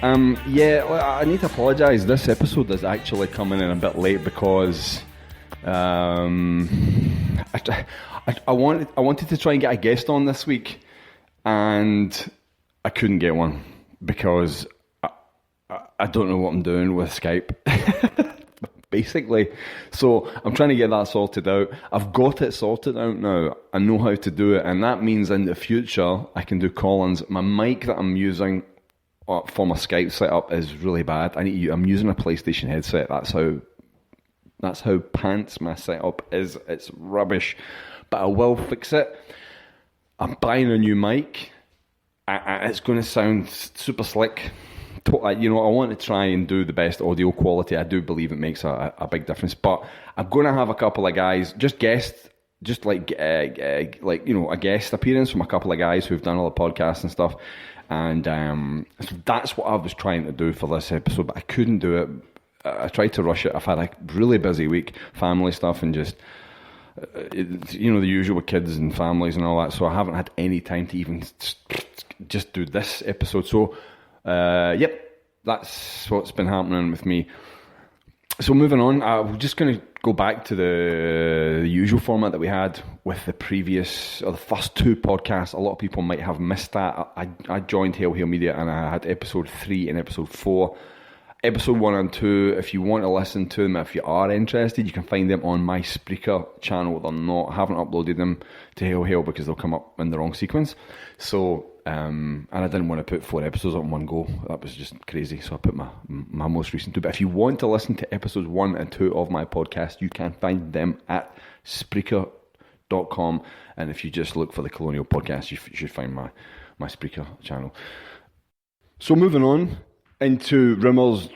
Yeah, well, I need to apologise. This episode is actually coming in a bit late because I wanted to try and get a guest on this week, and I couldn't get one because I don't know what I'm doing with Skype. Basically, so I'm trying to get that sorted out. I've got it sorted out now. I know how to do it, and that means in the future I can do call-ins. My mic that I'm using for my Skype setup is really bad. I'm using a PlayStation headset. That's how pants my setup is. It's rubbish, but I will fix it. I'm buying a new mic. It's going to sound super slick. I want to try and do the best audio quality. I do believe it makes a big difference. But I'm going to have a couple of guys, a guest appearance from a couple of guys who've done all the podcasts and stuff. And so that's what I was trying to do for this episode, but I couldn't do it. I tried to rush it. I've had a really busy week, family stuff, and just the usual with kids and families and all that. So I haven't had any time to even just do this episode. So. That's what's been happening with me. So moving on, we're just going to go back to the usual format that we had with the first two podcasts. A lot of people might have missed that. I joined Hail Media and I had episode 3 and episode 4. Episode 1 and 2, if you want to listen to them, if you are interested, you can find them on my Spreaker channel. I haven't uploaded them to Hail because they'll come up in the wrong sequence. So, and I didn't want to put 4 episodes up in one go. That was just crazy. So I put my most recent 2. But if you want to listen to episodes 1 and 2 of my podcast, you can find them at Spreaker.com. And if you just look for the Colonial Podcast, you should find my Spreaker channel. So moving on into rumours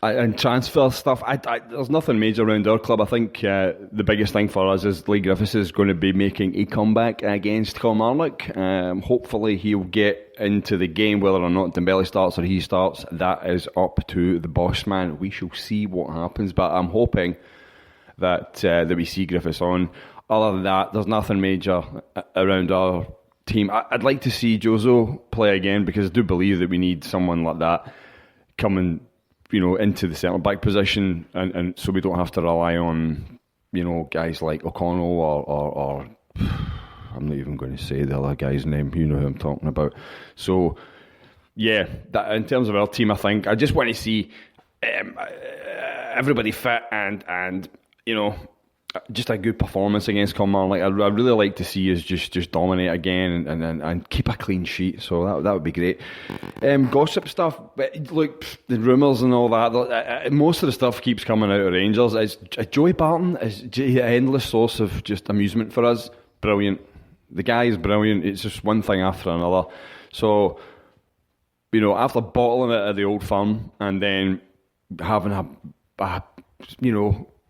and transfer stuff. There's nothing major around our club. I think the biggest thing for us is Lee Griffiths is going to be making a comeback against Kilmarnock. Hopefully he'll get into the game, whether or not Dembele starts or he starts. That is up to the boss man. We shall see what happens, but I'm hoping that we see Griffiths on. Other than that, there's nothing major around our team. I'd like to see Jozo play again because I do believe that we need someone like that coming, into the centre back position, and so we don't have to rely on, guys like O'Connell or I'm not even going to say the other guy's name. You know who I'm talking about. So yeah, that in terms of our team, I think I just want to see everybody fit and just a good performance against Kilmarnock. I'd really like to see us just dominate again and keep a clean sheet. So that would be great. Gossip stuff. Look, the rumours and all that. Most of the stuff keeps coming out of Rangers. It's Joey Barton is an endless source of just amusement for us. Brilliant. The guy is brilliant. It's just one thing after another. So, after bottling it at the Old Firm and then having a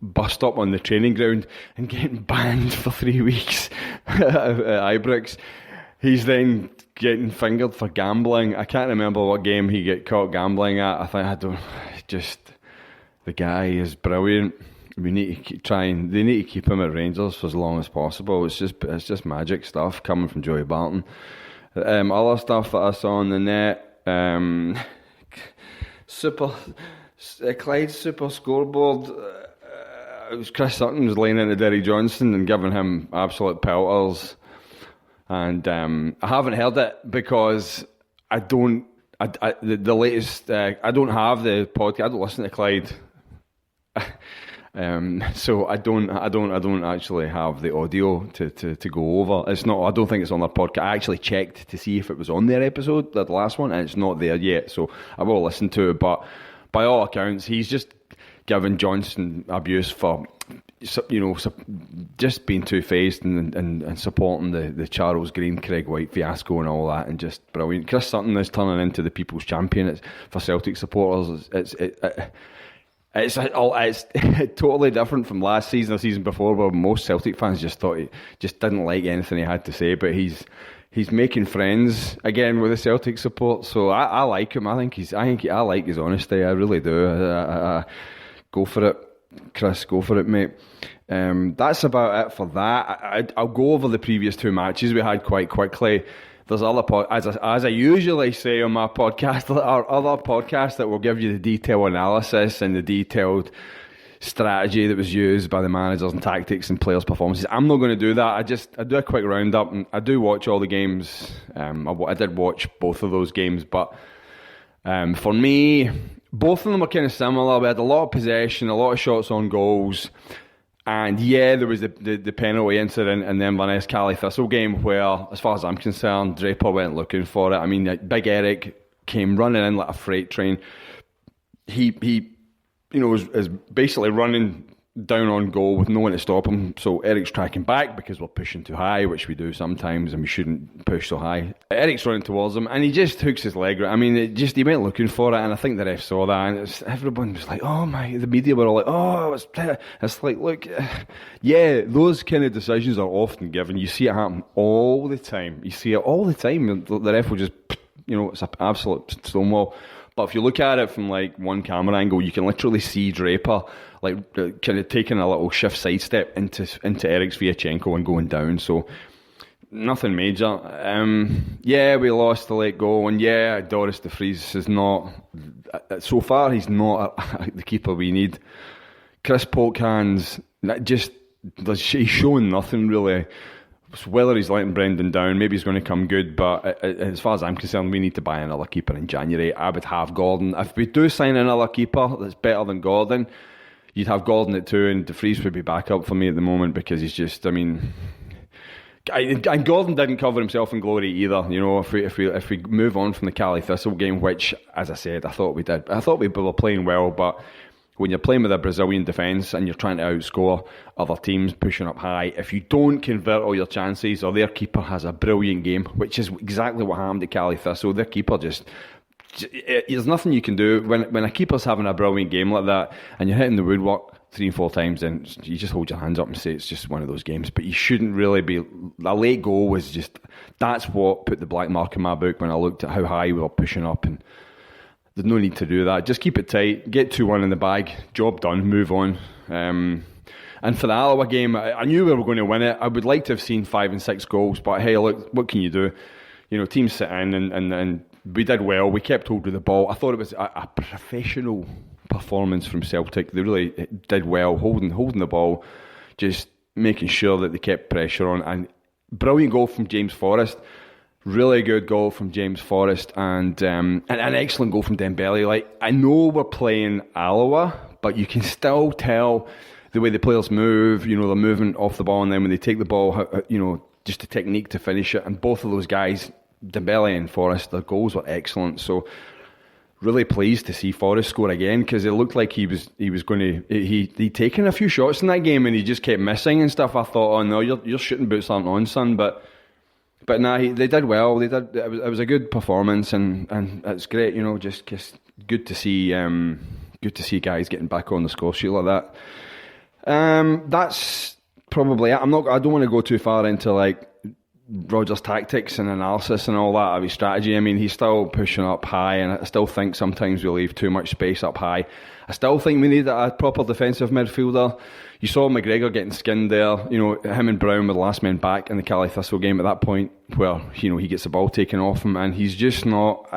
bust up on the training ground and getting banned for 3 weeks at Ibrox, he's then getting fingered for gambling. I can't remember what game he get caught gambling at. The guy is brilliant. We need to they need to keep him at Rangers for as long as possible. It's just magic stuff coming from Joey Barton. Other stuff that I saw on the net, Clyde's super scoreboard. It was Chris Sutton was laying into Derry Johnson and giving him absolute pelters, and I haven't heard it because I don't. The latest. I don't have the podcast. I don't listen to Clyde, so I don't actually have the audio to go over. It's not. I don't think it's on their podcast. I actually checked to see if it was on their episode, the last one, and it's not there yet. So I will listen to it. But by all accounts, he's just giving Johnson abuse for, just being two-faced and supporting the Charles Green, Craig White fiasco and all that, and just brilliant. Chris Sutton is turning into the people's champion for Celtic supporters. It's totally different from last season or season before, where most Celtic fans just thought he just didn't like anything he had to say, but he's making friends again with the Celtic support. So I like him. I like his honesty. I really do. Go for it, Chris. Go for it, mate. That's about it for that. I'll go over the previous 2 matches we had quite quickly. there's other as I usually say on my podcast, there are other podcasts that will give you the detailed analysis and the detailed strategy that was used by the managers and tactics and players' performances. I'm not going to do that. I do a quick roundup, and I do watch all the games. I did watch both of those games, but for me, both of them are kind of similar. We had a lot of possession, a lot of shots on goals, and yeah, there was the penalty incident in the Inverness Cali Thistle game where, as far as I'm concerned, Draper went looking for it. I mean, Big Eric came running in like a freight train. He is basically running down on goal with no one to stop him. So Eric's tracking back because we're pushing too high, which we do sometimes, and we shouldn't push so high. Eric's running towards him, and he just hooks his leg right. I mean, he went looking for it, and I think the ref saw that, and everyone was like, "Oh my!" The media were all like, "Oh, it's like, look, yeah." Those kind of decisions are often given. You see it happen all the time. The ref will just, it's an absolute stonewall. But if you look at it from like one camera angle, you can literally see Draper like kind of taking a little shift sidestep into Eric Sviatchenko and going down. So nothing major. Yeah, we lost the late goal, and yeah, Doris de Vries is not. So far, he's not the keeper we need. Chris Polkhan's he's showing nothing really. So whether he's letting Brendan down, maybe he's going to come good, but as far as I'm concerned, we need to buy another keeper in January. I would have Gordon. If we do sign another keeper that's better than Gordon, you'd have Gordon at 2, and De Vries would be back up for me at the moment because he's just, and Gordon didn't cover himself in glory either. If we move on from the Cali Thistle game, which, as I said, I thought we did. I thought we were playing well, but when you're playing with a Brazilian defence and you're trying to outscore other teams pushing up high, if you don't convert all your chances, or their keeper has a brilliant game, which is exactly what happened to Cali Thistle, their keeper there's nothing you can do. When a keeper's having a brilliant game like that and you're hitting the woodwork 3 and 4 times, then you just hold your hands up and say it's just one of those games. But you shouldn't really be. A late goal was that's what put the black mark in my book when I looked at how high we were pushing up, and there's no need to do that. Just keep it tight, get 2-1 in the bag, job done, move on. And for the Alloa game, I knew we were going to win it. I would like to have seen 5 and 6 goals, but hey, look, what can you do? Teams sit in, and we did well. We kept hold of the ball. I thought it was a professional performance from Celtic. They really did well, holding the ball, just making sure that they kept pressure on. And brilliant goal from James Forrest. Really good goal from James Forrest, and an excellent goal from Dembele. Like, I know we're playing Alloa, but you can still tell the way the players move. They're moving off the ball, and then when they take the ball, just the technique to finish it. And both of those guys, Dembele and Forrest, their goals were excellent. So really pleased to see Forrest score again, because it looked like he was going to. He'd taken a few shots in that game, and he just kept missing and stuff. I thought, oh no, your shooting boots aren't on, son, but. But nah, they did well. It was a good performance, and it's great. Just good to see. Good to see guys getting back on the score sheet like that. That's probably it. I don't want to go too far into like Rodgers' tactics and analysis and all that of his strategy. I mean, he's still pushing up high, and I still think sometimes we leave too much space up high. I still think we need a proper defensive midfielder. You saw McGregor getting skinned there. Him and Brown were the last men back in the Cali Thistle game at that point, where he gets the ball taken off him, and he's just not.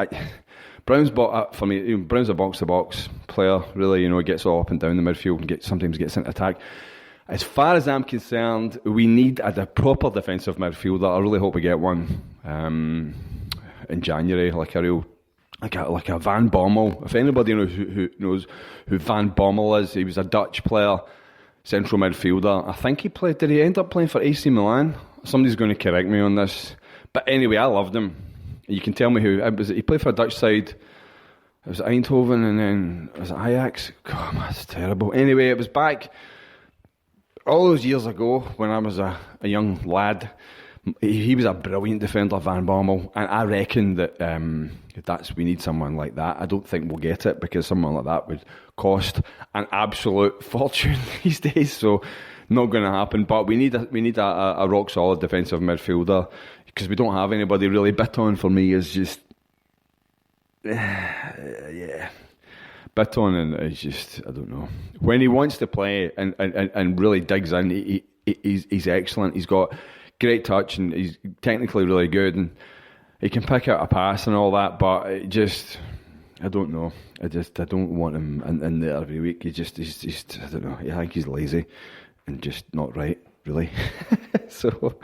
Brown's for me. Brown's a box-to-box player. Really, he gets all up and down the midfield and sometimes gets into attack. As far as I'm concerned, we need a proper defensive midfielder. I really hope we get one in January, like a Van Bommel. If anybody knows who knows who Van Bommel is, he was a Dutch player, central midfielder. I think he played. Did he end up playing for AC Milan? Somebody's going to correct me on this. But anyway, I loved him. You can tell me who it was. He played for a Dutch side. It was Eindhoven, and then was it Ajax? God, that's terrible. Anyway, it was back all those years ago when I was a young lad. He was a brilliant defender, Van Bommel, and I reckon that we need someone like that. I don't think we'll get it, because someone like that would cost an absolute fortune these days. So not going to happen. But we need a rock solid defensive midfielder, because we don't have anybody really. Bitton for me is just yeah. Bitton is just, I don't know. When he wants to play and really digs in, he's excellent. He's got great touch, and he's technically really good. And he can pick out a pass and all that, but it just, I don't know. I don't want him in there every week. He's I don't know. I think he's lazy and just not right, really. So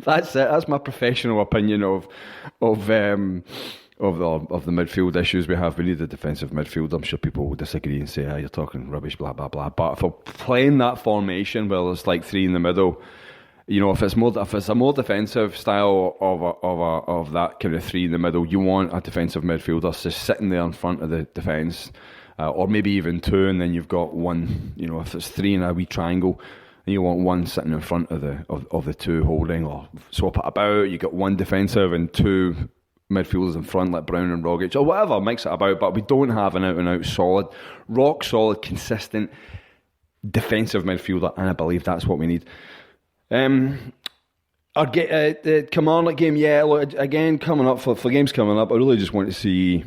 that's it. That's my professional opinion of the midfield issues we have. We need a defensive midfield. I'm sure people will disagree and say, you're talking rubbish, blah, blah, blah. But if we're playing that formation where there's like three in the middle, you know, if it's a more defensive style of that kind of three in the middle, you want a defensive midfielder just sitting there in front of the defence, or maybe even two, and then you've got one. You know, if it's three in a wee triangle, and you want one sitting in front of the two holding, or swap it about. You got one defensive and two midfielders in front, like Brown and Rogic, or whatever. Mix it about, but we don't have an out and out solid, rock solid, consistent defensive midfielder, and I believe that's what we need. The Kilmarnock game, look, again, coming up for games coming up, I really just want to see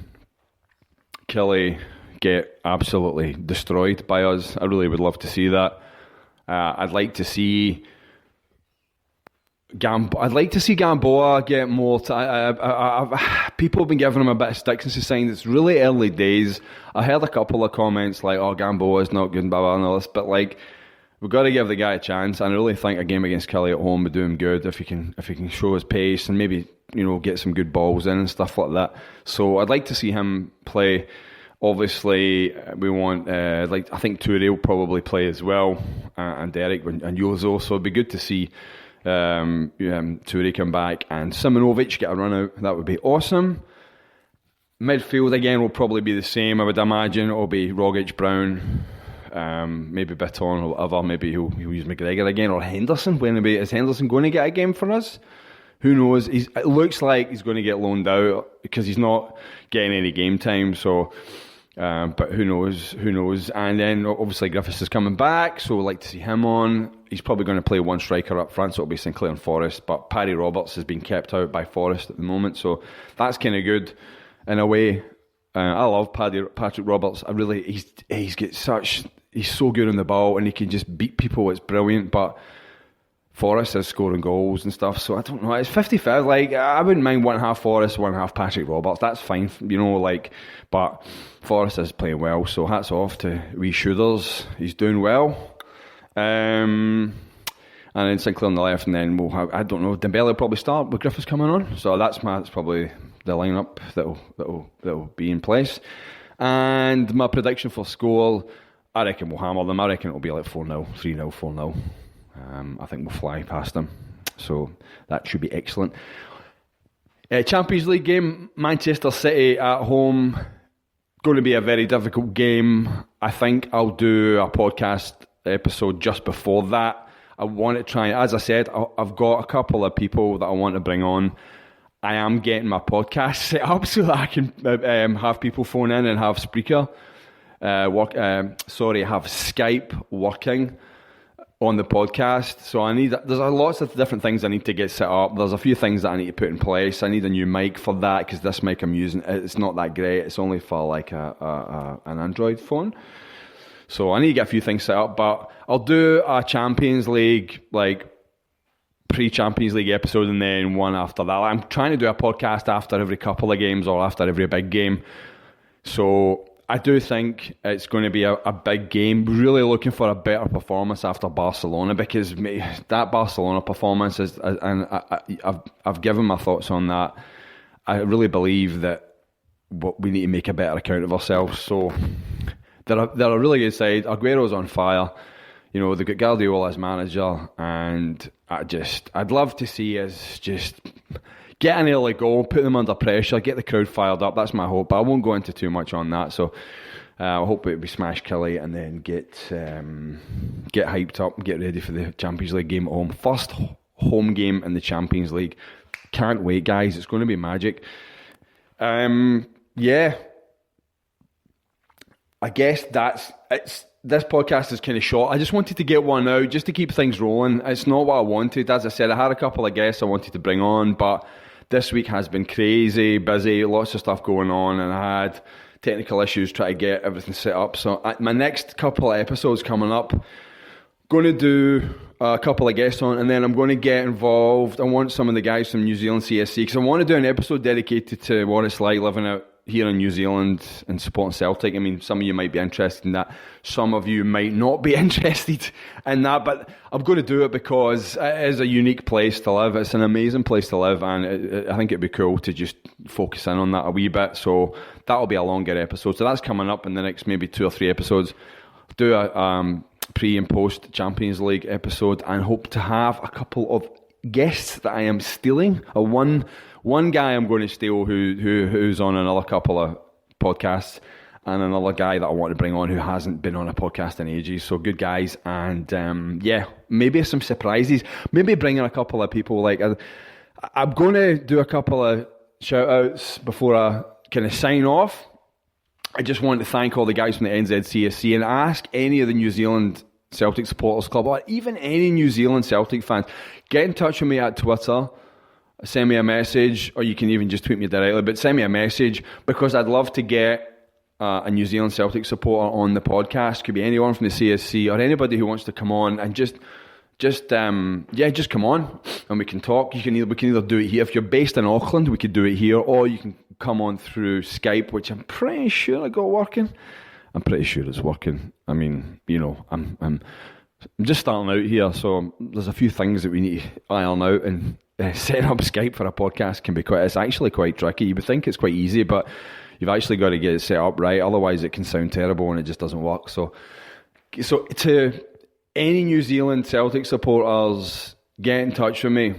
Kelly get absolutely destroyed by us. I really would love to see that. I'd like to see Gamboa get more. People have been giving him a bit of stick since he signed. It's really early days. I heard a couple of comments like, "Oh, Gamboa is not good," and blah blah and all this, but like, we've got to give the guy a chance, and I really think a game against Kelly at home would do him good if he can show his pace and maybe, you know, get some good balls in and stuff like that. So I'd like to see him play. Obviously, we want I think Toure will probably play as well, and Derek and Yozo. So it'd be good to see Toure come back and Simonovic get a run out. That would be awesome. Midfield again will probably be the same. I would imagine it'll be Rogic, Brown. Maybe Bitton or whatever. Maybe he'll use McGregor again, or Henderson. Is Henderson going to get a game for us? Who knows? It looks like he's going to get loaned out because he's not getting any game time. So, but who knows? Who knows? And then obviously Griffiths is coming back, so we'd like to see him on. He's probably going to play one striker up front, so it'll be Sinclair and Forrest. But Paddy Roberts has been kept out by Forrest at the moment, so that's kind of good in a way. I love Patrick Roberts. He's so good on the ball and he can just beat people. It's brilliant. But Forrest is scoring goals and stuff, so I don't know. It's 50-50. Like, I wouldn't mind one half Forrest, one half Patrick Roberts. That's fine, you know. Like, but Forrest is playing well, so hats off to wee Shooters. He's doing well. And then Sinclair on the left, and then we'll have, I don't know, Dembele will probably start with Griffiths coming on. So that's probably the lineup that'll be in place. And my prediction for score, I reckon we'll hammer them. I reckon it'll be like 4-0, 3-0, 4-0. I think we'll fly past them. So that should be excellent. Champions League game, Manchester City at home. Going to be a very difficult game. I think I'll do a podcast episode just before that. I want to try, as I said, I've got a couple of people that I want to bring on. I am getting my podcast set up so that I can have people phone in and have Spreaker have Skype working on the podcast. So there's lots of different things I need to get set up. There's a few things that I need to put in place. I need a new mic for that because this mic I'm using, it's not that great. It's only for like an Android phone. So I need to get a few things set up, but I'll do a Champions League, like pre-Champions League episode and then one after that. I'm trying to do a podcast after every couple of games or after every big game. So I do think it's going to be a big game. Really looking for a better performance after Barcelona, because that Barcelona performance is, and I've given my thoughts on that. I really believe that we need to make a better account of ourselves. So they're a really good side. Aguero's on fire. You know, they've got Guardiola as manager, and I'd love to see us just get an early goal, put them under pressure, get the crowd fired up. That's my hope. But I won't go into too much on that. So I hope we smash Kelly and then get hyped up and get ready for the Champions League game at home. First home game in the Champions League. Can't wait, guys. It's going to be magic. Yeah. I guess this podcast is kind of short. I just wanted to get one out just to keep things rolling. It's not what I wanted. As I said, I had a couple of guests I wanted to bring on, but this week has been crazy, busy, lots of stuff going on, and I had technical issues trying to get everything set up. So my next couple of episodes coming up, going to do a couple of guests on, and then I'm going to get involved. I want some of the guys from New Zealand CSC, because I want to do an episode dedicated to what it's like living out here in New Zealand and supporting Celtic. I mean, some of you might be interested in that. Some of you might not be interested in that, but I'm going to do it because it is a unique place to live. It's an amazing place to live, and I think it'd be cool to just focus in on that a wee bit. So that'll be a longer episode. So that's coming up in the next maybe 2 or 3 episodes. Do a pre and post Champions League episode, and hope to have a couple of guests that I am stealing. One guy I'm going to steal who's on another couple of podcasts, and another guy that I want to bring on who hasn't been on a podcast in ages. So good guys, and maybe some surprises. Maybe bring in a couple of people. Like I'm going to do a couple of shout outs before I kind of sign off. I just want to thank all the guys from the NZCSC and ask any of the New Zealand Celtic Supporters Club, or even any New Zealand Celtic fans, get in touch with me at Twitter, send me a message, or you can even just tweet me directly, but send me a message, because I'd love to get a New Zealand Celtic supporter on the podcast. Could be anyone from the CSC, or anybody who wants to come on and just come on and we can talk. We can either do it here. If you're based in Auckland, we could do it here, or you can come on through Skype, which I'm pretty sure I got working. I'm pretty sure it's working. I mean, I'm just starting out here, so there's a few things that we need to iron out, and setting up Skype for a podcast it's actually quite tricky. You would think it's quite easy, but you've actually got to get it set up right, otherwise it can sound terrible and it just doesn't work. So to any New Zealand Celtic supporters, get in touch with me.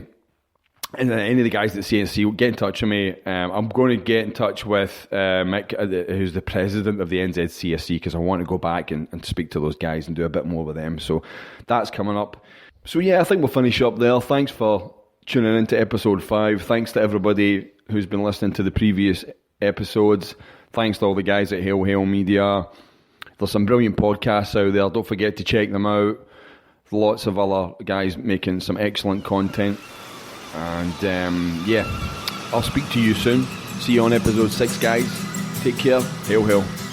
And any of the guys at CNC, get in touch with me. I'm going to get in touch with Mick, who's the president of the NZCSC, because I want to go back and speak to those guys and do a bit more with them. So that's coming up. So yeah, I think we'll finish up there. Thanks for tuning into episode 5. Thanks to everybody who's been listening to the previous episodes. Thanks to all the guys at Hail Media. There's some brilliant podcasts out there. Don't forget to check them out. Lots of other guys making some excellent content. And I'll speak to you soon. See you on episode 6, guys. Take care. Hail.